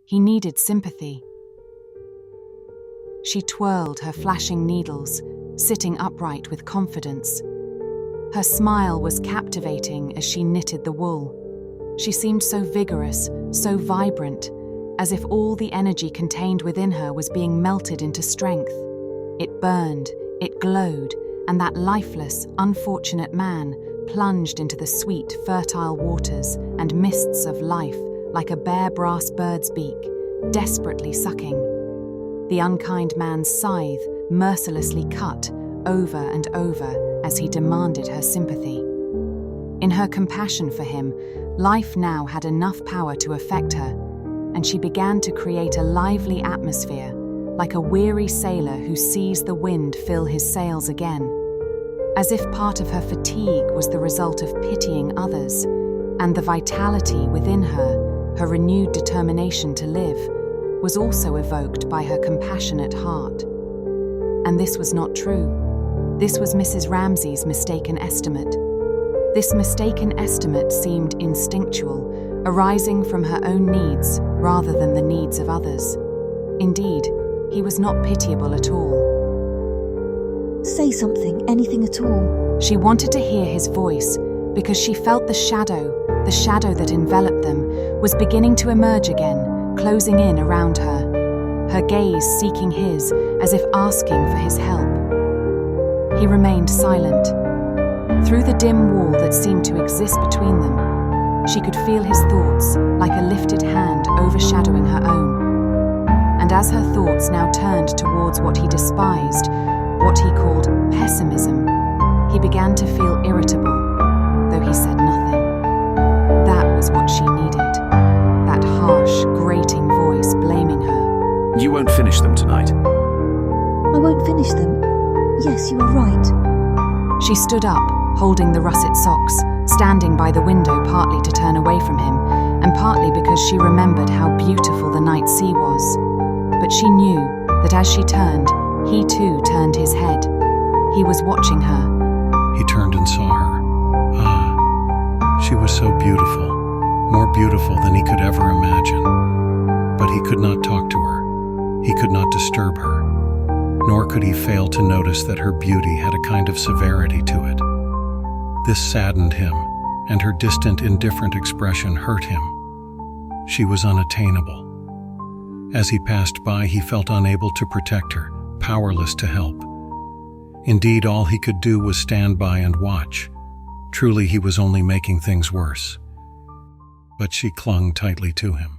He needed sympathy. She twirled her flashing needles, sitting upright with confidence. Her smile was captivating as she knitted the wool. She seemed so vigorous, so vibrant, as if all the energy contained within her was being melted into strength. It burned, it glowed, and that lifeless, unfortunate man plunged into the sweet, fertile waters and mists of life like a bare brass bird's beak, desperately sucking. The unkind man's scythe mercilessly cut over and over as he demanded her sympathy. In her compassion for him, life now had enough power to affect her, and she began to create a lively atmosphere, like a weary sailor who sees the wind fill his sails again. As if part of her fatigue was the result of pitying others, and the vitality within her, her renewed determination to live, was also evoked by her compassionate heart. And this was not true. This was Mrs. Ramsay's mistaken estimate. This mistaken estimate seemed instinctual, arising from her own needs rather than the needs of others. Indeed, he was not pitiable at all. Say something, anything at all. She wanted to hear his voice because she felt the shadow that enveloped them, was beginning to emerge again, closing in around her, her gaze seeking his as if asking for his help. He remained silent. Through the dim wall that seemed to exist between them, she could feel his thoughts like a lifted hand overshadowing her own. And as her thoughts now turned towards what he despised, what he called pessimism, he began to feel irritable, though he said nothing. That was what she needed, that harsh, grating voice blaming her. You won't finish them tonight. I won't finish them. Yes, you are right. She stood up, holding the russet socks, standing by the window partly to turn away from him, and partly because she remembered how beautiful the night sea was. But she knew that as she turned, he too turned his head. He was watching her. He turned and saw her. She was so beautiful, more beautiful than he could ever imagine. But he could not talk to her. He could not disturb her. Nor could he fail to notice that her beauty had a kind of severity to it. This saddened him, and her distant, indifferent expression hurt him. She was unattainable. As he passed by, he felt unable to protect her, powerless to help. Indeed, all he could do was stand by and watch. Truly, he was only making things worse. But she clung tightly to him.